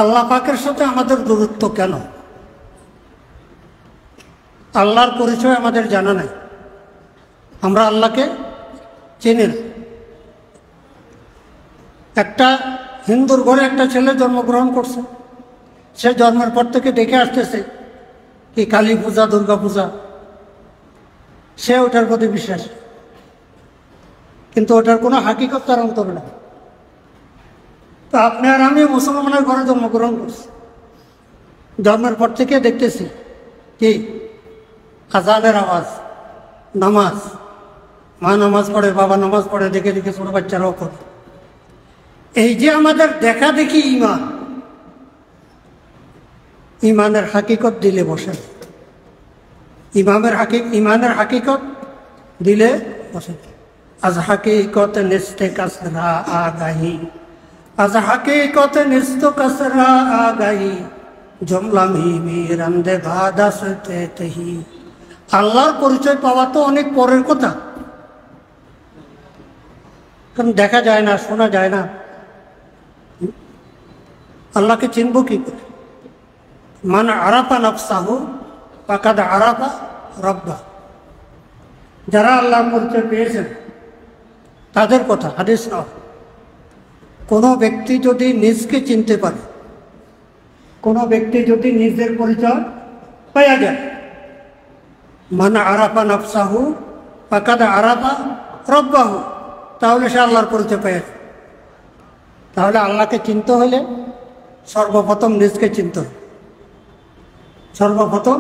আল্লাহ পাকের সাথে আমাদের দূরত্ব কেন? আল্লাহর পরিচয় আমাদের জানা নাই, আমরা আল্লাহকে চিনি না। একটা হিন্দুর ঘরে একটা ছেলে জন্মগ্রহণ করছে, সে জন্মের পর থেকে দেখে আসতেছে কি কালী পূজা, দুর্গা পূজা, সে ওটার প্রতি বিশ্বাস, কিন্তু ওটার কোনো হাকিকত তার অন্তরে না। তো আপনি আর আমি মুসলমানের ঘরে জন্মগ্রহণ করছি, জন্মের পর থেকে দেখতেছি কি আজানের আওয়াজ, নামাজ, মা নামাজ পড়ে, বাবা নামাজ পড়ে, দেখে দেখে ছোট বাচ্চারাও করে। এই যে আমাদের দেখা দেখি ইমান, ইমানের হাকিকত দিলে বসে, ইমানের হাকিকত দিলে বসে। আজ হাকিকত নিস্তে কাসরা আগাহি, আজ হাকিকত নিস্ত কাসরা আগাহি, জমলা মিমি রামদে ভাদাসতে তেহি। আল্লাহর পরিচয় পাওয়া তো অনেক পরের কথা, কারণ দেখা যায় না, শোনা যায় না। আল্লাহকে চিনব কি করে? মান আরাফা নাফসাহু ফাকাদ আরাফা রাব্বা। যারা আল্লাহর পরিচয় পেয়েছেন তাদের কথা, হাদিস নয়। কোনো ব্যক্তি যদি নিজকে চিনতে পারে, কোনো ব্যক্তি যদি নিজের পরিচয় পাওয়া যায়, মান আরাফা নাফসাহু ফাকাদ আরাফা রাব্বাহু, তাহলে সে আল্লাহর পরিচয় পেয়ে যায়। তাহলে আল্লাহকে চিনতে হলে সর্বপ্রথম নিজকে চিনতে হবে, সর্বপ্রথম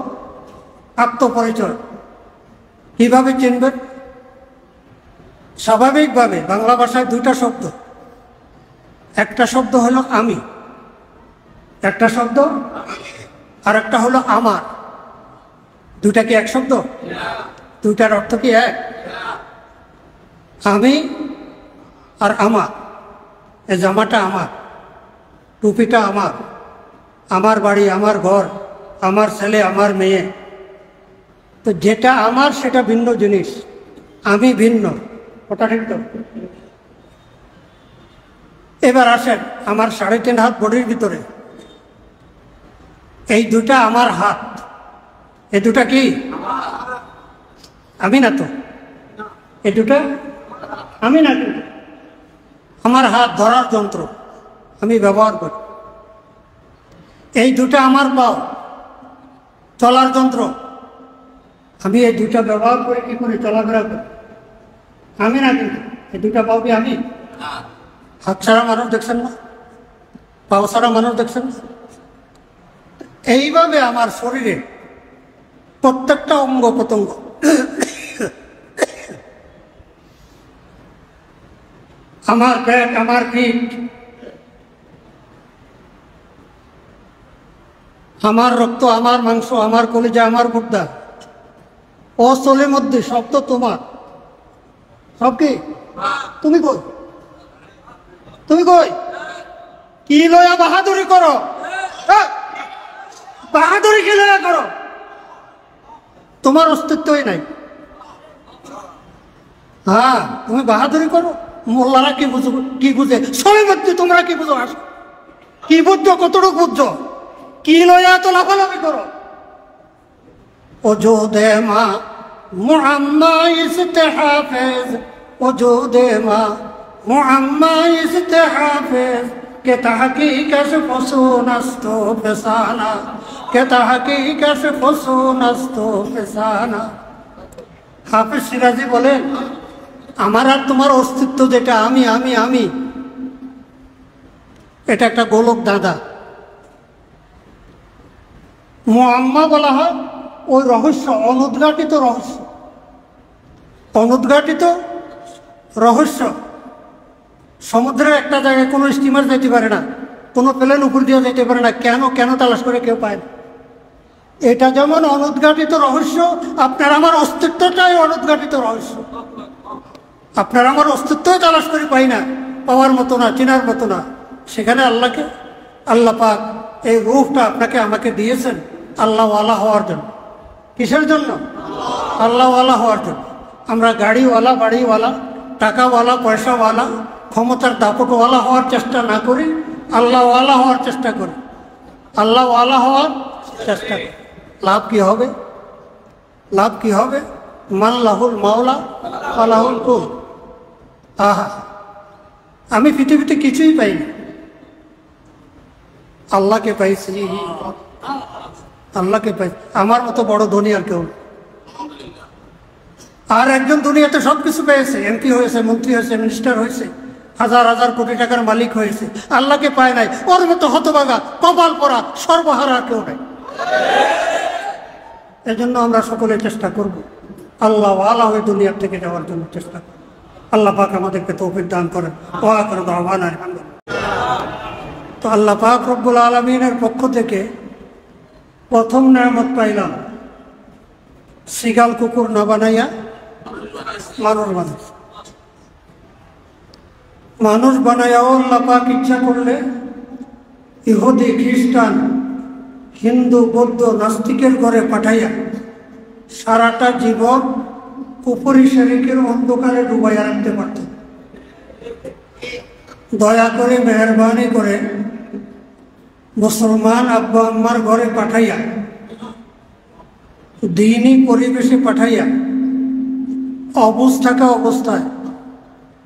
আত্মপরিচয়। কিভাবে চিনবেন? স্বাভাবিকভাবে বাংলা ভাষায় দুইটা শব্দ, একটা শব্দ হলো আমি, একটা শব্দ আর একটা হলো আমার। দুইটা কি এক শব্দ? দুইটার অর্থ কি এক? আমি আর আমার। এই জামাটা আমার, টুপিটা আমার, আমার বাড়ি, আমার ঘর, আমার ছেলে, আমার মেয়ে। তো যেটা আমার সেটা ভিন্ন জিনিস, আমি ভিন্ন, ওটা ঠিক তো? এবার আসেন আমার 3.5 হাত বডির ভিতরে, এই দুটা আমার হাত, এই দুটা কি আমি না তো? এই দুটা আমি না, কিন্তু আমার হাত ধরার যন্ত্র, আমি ব্যবহার করি। এই দুটা আমার পাও, চলার যন্ত্র, আমি এই দুটা ব্যবহার করে কি করে চলাফেরা করি, আমি না। কিন্তু এই দুটা পাও কি আমি? হাত ছাড়া মানুষ দেখছেন না, পাও ছাড়া মানুষ দেখছেন না। এইভাবে আমার শরীরে প্রত্যেকটা অঙ্গ প্রত্যঙ্গ, আমার পেট, আমার পিঠ, আমার রক্ত, আমার মাংস, আমার কলিজা, আমার গুর্দা, অস্থলের মধ্যে সব তো তোমার। সব কি তুমি? কই তুমি? কই কি লয়া বাহাদুরি করো? বাহাদুরি কি লয়া করো? তোমার অস্তিত্বই নাই। হ্যাঁ, তুমি বাহাদুরি করো। মোল্লারা কি বুঝো, কি বুঝে? সবাই বুঝছো, তোমরা কি বুঝো? আসো, কি বুঝছো? কতটুকু বুঝছো? কি লয়া তো লাফালাফি করো? ওজুদে মা মুআম্মা ইস্তেহাফেজ, ওজুদে মা মুআম্মা ইস্তেহাফেজ, কে তাহকিকাশ ফসুনাस्तो ফেসানা, কে তাহকিকাশ ফসুনাस्तो ফেসানা। হাফেজ সিরাজি বলেন, আমার আর তোমার অস্তিত্ব যেটা আমি আমি আমি, এটা একটা গোলক দাদা। মুআম্মা বলা হয় ওই রহস্য, অনুদ্ঘাটিত রহস্য, অনুদ্ঘাটিত রহস্য। সমুদ্রের একটা জায়গায় কোনো স্টিমার যেতে পারে না, কোনো প্লেন উপর দিয়ে যেতে পারে না। কেন? কেন তালাশ করে কেউ পায় না। এটা যেমন অনুদ্ঘাটিত রহস্য, আপনার আমার অস্তিত্বটাই অনুদ্ঘাটিত রহস্য। আপনার আমার অস্তিত্বই তালাশ করে পাই না, পাওয়ার মতো না, চেনার মতো না। সেখানে আল্লাহকে, আল্লাহ পাক এই রূহটা আপনাকে আমাকে দিয়েছেন আল্লাহওয়ালা হওয়ার জন্য। কিসের জন্য? আল্লাহওয়ালা হওয়ার জন্য। আমরা গাড়িওয়ালা, বাড়িওয়ালা, টাকাওয়ালা, পয়সাওয়ালা, ক্ষমতার দাপটওয়ালা হওয়ার চেষ্টা না করি, আল্লাহওয়ালা হওয়ার চেষ্টা করি, আল্লাহওয়ালা হওয়ার চেষ্টা করি। লাভ কি হবে? লাভ কি হবে? মান লাহুল মাওলা ফালাহুল কুল। আহা, আমি পৃথিবীতে কিছুই পাইনি, আল্লাহকে পাইছি, আল্লাহকে পাইছি। আমার মতো বড় ধনী আর কেউ। আর একজন দুনিয়াতে সব কিছু পেয়েছে, এমপি হয়েছে, মন্ত্রী হয়েছে, মিনিস্টার হয়েছে, হাজার হাজার কোটি টাকার মালিক হয়েছে, আল্লাহকে পায় নাই। ওর মতো হতভাগা, কপাল পরা, সর্বহারা আর কেউ নাই। এজন্য আমরা সকলে চেষ্টা করব আল্লাহ আল্লাহ ওই দুনিয়ার থেকে যাওয়ার জন্য চেষ্টা করব। আল্লাহ পাক আমাদেরকে তৌফিক দান করেন। তো আল্লাহ পাক রব্বুল আলামিনের পক্ষ থেকে প্রথম নেয়ামত পাইলাম, শিগাল কুকুর না বানাইয়া মানুষ বানাইছে। মানুষ বানাইয়াও আল্লাহ পাক ইচ্ছা করলে ইহুদি, খ্রিস্টান, হিন্দু, বৌদ্ধ, নাস্তিকের ঘরে পাঠাইয়া সারাটা জীবন কুফরি শিরকের অন্ধকারে ডুবাইয়া রাখতে পারত। দয়া করে, মেহরবানি করে মুসলমান আব্বা আম্মার ঘরে পাঠাইয়া, দ্বীনি পরিবেশে পাঠাইয়া, অবুঝ থাকা অবস্থায়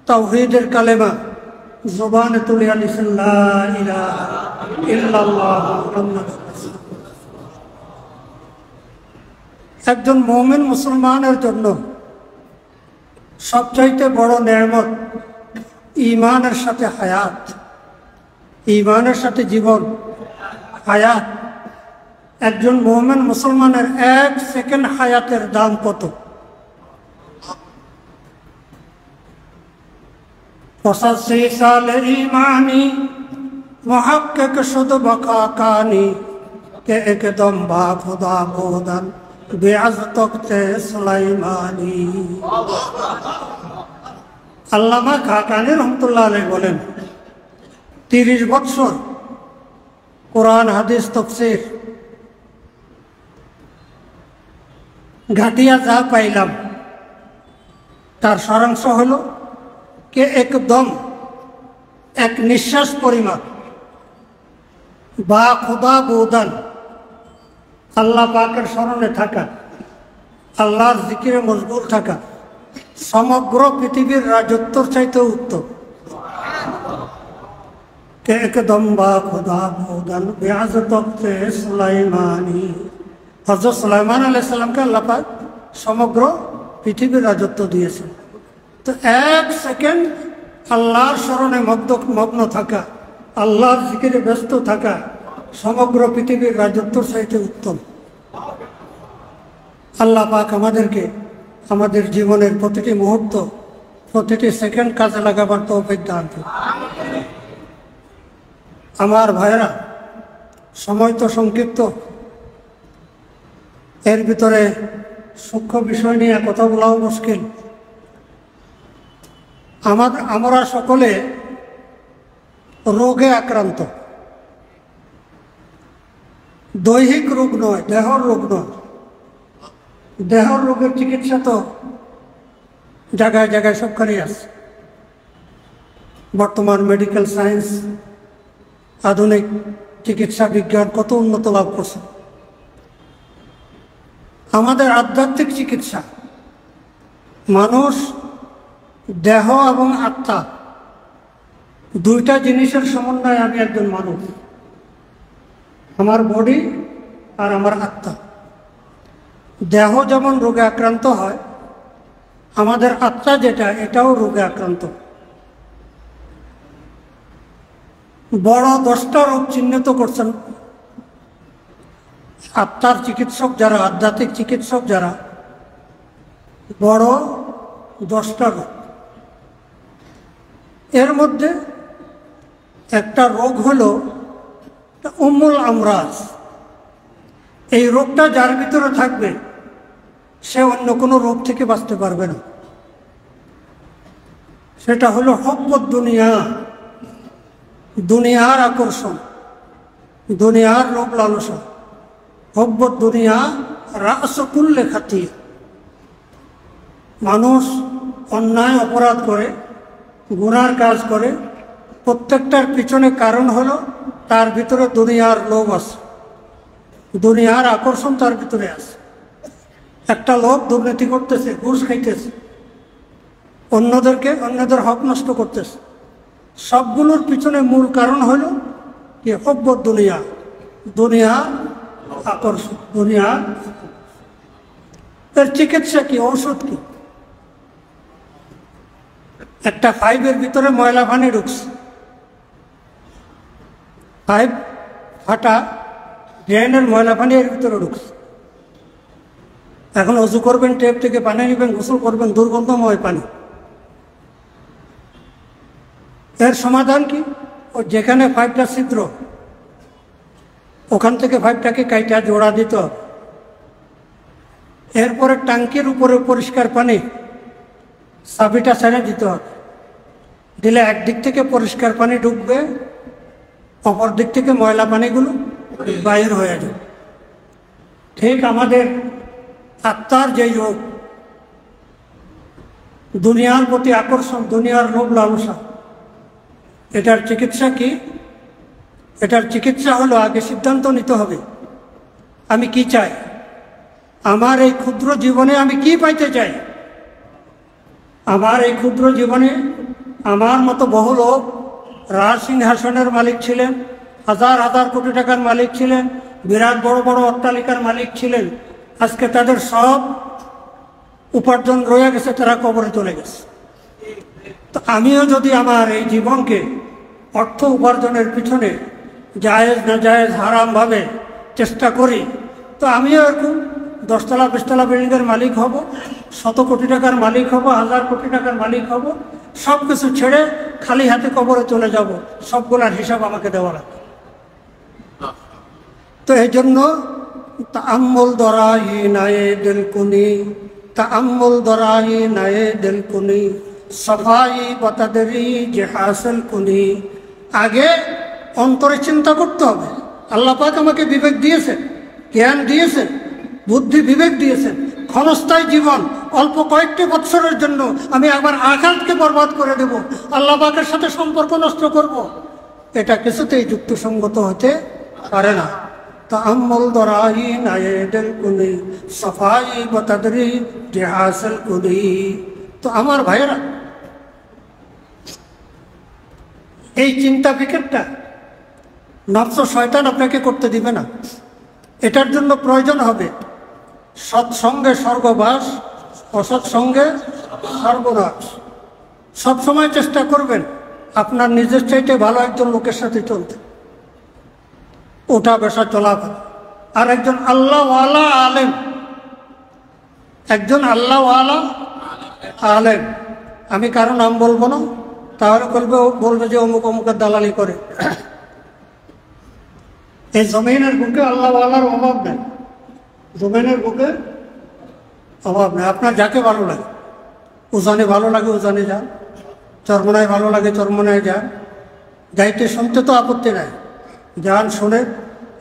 তাওহীদের কালেমা জবানে তুলিয়া দিছেন, লা ইলাহা ইল্লাল্লাহ মুহাম্মাদুর রাসূলুল্লাহ। একজন মুমিন মুসলমানের জন্য সবচাইতে বড় নেয়ামত ঈমানের সাথে হায়াত, ঈমানের সাথে জীবন, হায়াত। একজন মুমিন মুসলমানের এক সেকেন্ড হায়াতের দাম কত? 85 সাল ঈমানি মুহাক্কিক শুদ বকা কানি কে একদম বা খুদা বোদান বেআজ তখতে সুলাইমানি। আল্লামা খাকানি রহমতুল্লাহ আলাইহি বলেন, 30 বছর কোরআন হাদিস তাফসীর ঘাটিয়া যা পাইলাম তার সারাংশ হলো কে একদম এক নিঃশ্বাস পরিমাণ বা খুদা বোদান আল্লাহ পাকের স্মরণে থাকা, আল্লাহর জিকিরে মশগুল থাকা সমগ্র পৃথিবীর রাজত্বর চাইতে উত্তম। কে একদম বা খুদা বোদান বেআজ তখতে সুলাইমানি। হযরত সুলাইমান আলাইহিস সালামকে আল্লাহ পাক সমগ্র পৃথিবীর রাজত্ব দিয়েছেন। তো এক সেকেন্ড আল্লাহর স্মরণে মগ্ন থাকা, আল্লাহর জিকিরে ব্যস্ত থাকা সমগ্র পৃথিবীর রাজত্বর চাইতে উত্তম। আল্লাহ পাক আমাদেরকে আমাদের জীবনের প্রতিটি মুহূর্ত, প্রতিটি সেকেন্ড কাজে লাগাবার তৌফিক দান করুন। আমার ভাইয়েরা, সময় তো সংক্ষিপ্ত, এর ভিতরে সূক্ষ্ম বিষয় নিয়ে কথা বলাও মুশকিল। আমরা সকলে রোগে আক্রান্ত, দৈহিক রোগ নয়, দেহর রোগ নয়। দেহর রোগের চিকিৎসা তো জায়গায় জায়গায় সবখানেই আছে। বর্তমান মেডিকেল সায়েন্স, আধুনিক চিকিৎসা বিজ্ঞান কত উন্নত লাভ করছে। আমাদের আধ্যাত্মিক চিকিৎসা, মানুষ দেহ এবং আত্মা দুইটা জিনিসের সমন্বয়ে আমি একজন মানুষ, আমার বডি আর আমার আত্মা। দেহ যেমন রোগে আক্রান্ত হয়, আমাদের আত্মা যেটা, এটাও রোগে আক্রান্ত। বড় 10টা রোগ চিহ্নিত করছেন আত্মার চিকিৎসক যারা, আধ্যাত্মিক চিকিৎসক যারা, বড় 10টা রোগ। এর মধ্যে একটা রোগ হলো উম্মুল আমরাজ। এই রোগটা যার ভিতরে থাকবে সে অন্য কোনো রোগ থেকে বাঁচতে পারবে না। সেটা হলো হুব্বুদ দুনিয়া, দুনিয়ার আকর্ষণ, দুনিয়ার লোভ লালসা। হুব্বুদ দুনিয়া রাস কুল্লি খাতিয়া। মানুষ অন্যায় অপরাধ করে, গুনার কাজ করে, প্রত্যেকটার পিছনে কারণ হলো তার ভিতরে দুনিয়ার লোভ আছে, দুনিয়ার আকর্ষণ তার ভিতরে আছে। একটা লোক দুর্নীতি করতেছে, ঘুষ খাইতেছে, অন্যদের হক নষ্ট করতেছে। সবগুলোর পিছনে মূল কারণ হলো কি? হব্ব দুনিয়া, দুনিয়া আকর্ষণ, দুনিয়া। এর চিকিৎসা কি? ঔষধ কি? একটা পাইপের ভিতরে ময়লা পানি ঢুকছে, পাইপ ফাটা, ড্রেনের ময়লা পানি এর ভিতরে ঢুকছে। এখন অজু করবেন, টেপ থেকে পানি নেবেন, গোসল করবেন, দুর্গন্ধময় পানি। এর সমাধান কি? ও যেখানে পাইপটা ছিদ্র, ওখান থেকে পাইপটাকে কাইটা জোড়া দিতে হবে। এরপরে ট্যাঙ্কির উপরে পরিষ্কার পানি চাবিটা ছেড়ে দিতে হবে। দিলে একদিক থেকে পরিষ্কার পানি ঢুকবে, অপর দিক থেকে ময়লা পানিগুলো বাইর হয়ে যাবে। ঠিক আমাদের আত্মার যে রোগ, দুনিয়ার প্রতি আকর্ষণ, দুনিয়ার লোভ লালসা, এটার চিকিৎসা কি? এটার চিকিৎসা হলো আগে সিদ্ধান্ত নিতে হবে আমি কি চাই, আমার এই ক্ষুদ্র জীবনে আমি কি পাইতে চাই। আমার এই ক্ষুদ্র জীবনে আমার মতো বহু লোক রাজ সিংহাসনের মালিক ছিলেন, হাজার হাজার কোটি টাকার মালিক ছিলেন, বিরাট বড় বড় অট্টালিকার মালিক ছিলেন। আজকে তাদের সব উপার্জন রয়ে গেছে, তারা কবরে চলে গেছে। তো আমিও যদি আমার এই জীবনকে অর্থ উপার্জনের পিছনে জায়েজ না জায়েজ হারামভাবে চেষ্টা করি, তো আমিও এরকম 10 তলা 20 তলা বিল্ডিংয়ের মালিক হব, 100 কোটি টাকার মালিক হব, 1000 কোটি টাকার মালিক হব। সব কিছু ছেড়ে খালি হাতে কবরে চলে যাব, সবগুলার হিসাব আমাকে দেওয়া লাগবে। তো এই জন্য তাআম্মুল দরাই নায়ে দিল কুনি, তাআম্মুল দরাই নায়ে দিল কুনি, সফাই বাতাদরি যে হাসিল কুনি। আগে অন্তরে চিন্তা করতে হবে। আল্লাহ পাক আমাকে বিবেক দিয়েছেন, জ্ঞান দিয়েছেন, বুদ্ধি বিবেক দিয়েছেন। ক্ষণস্থায়ী জীবন, অল্প কয়েকটি বৎসরের জন্য আমি আবার আঘাতকে বরবাদ করে দেব, আল্লাহ পাকের সাথে সম্পর্ক নষ্ট করব, এটা কিছুতেই যুক্তিসঙ্গত হতে পারে না। তাআম্মুল দরাই নায়ে দিল কুনি, সফাই বাতাদরি যে হাসিল কুনি। তো আমার ভাইয়েরা, এই চিন্তা ফিকিরটা নফস শয়তান আপনাকে করতে দিবে না। এটার জন্য প্রয়োজন হবে সৎসঙ্গে স্বর্গবাস, অসৎসঙ্গে সর্বনাশ। সবসময় চেষ্টা করবেন আপনার নিজের চাইতে ভালো একজন লোকের সাথে চলতে, ওঠা বসা চলাফেরা। আর একজন আল্লাহওয়ালা আলেম, একজন আল্লাহওয়ালা আলেম, আমি কারো নাম বলবো না, তাহলে বলবে যে অমুক অমুকের দালালি করে। এই জমিনের বুকে আল্লাহওয়ালার অভাব নেই, জমিনের বুকে অভাব নেই। আপনার যাকে ভালো লাগে, উজানে ভালো লাগে উজানে যান, চরমনায় ভালো লাগে চরমনায় যান, যাইতে শুনতে তো আপত্তি নাই, যান শুনে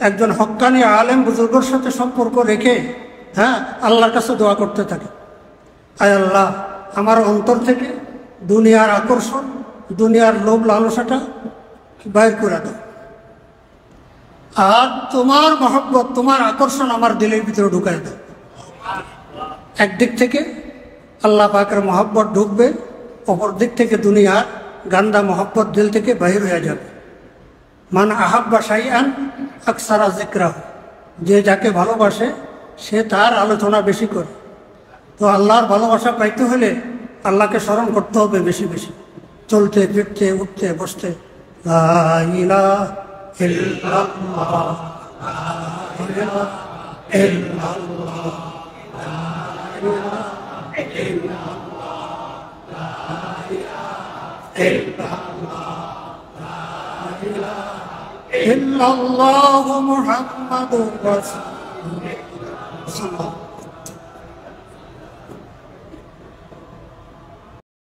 একজন হক্কানি আলেম বুজুর্গের সাথে সম্পর্ক রেখে আল্লাহর কাছে দোয়া করতে থাকে, আয় আল্লাহ আমার অন্তর থেকে দুনিয়ার আকর্ষণ, দুনিয়ার লোভ লালসাটা বাইর করে দাও, আর তোমার মহব্বত, তোমার আকর্ষণ আমার দিলের ভিতরে ঢুকাই দাও। একদিক থেকে আল্লাহ পাকের মহব্বত ঢুকবে, অপর দিক থেকে দুনিয়ার গান্দা মহব্বত দিল থেকে বাহির হয়ে যাবে। মান আহাব্বা শাইআন আকসারা যিকরাহু, যে যাকে ভালোবাসে সে তার আলোচনা বেশি করে। তো আল্লাহর ভালোবাসা পাইতে হলে আল্লাহকে স্মরণ করতে হবে বেশি বেশি, চলতে ফিরতে উঠতে বসতে। লা ইলাহা ইল্লাল্লাহ, লা ইলাহা ইল্লাল্লাহ, লা ইলাহা ইল্লাল্লাহ, লা ইলাহা ইল্লাল্লাহ, লা ইলাহা ইল্লাল্লাহু মুহাম্মাদুর রাসূলুল্লাহ।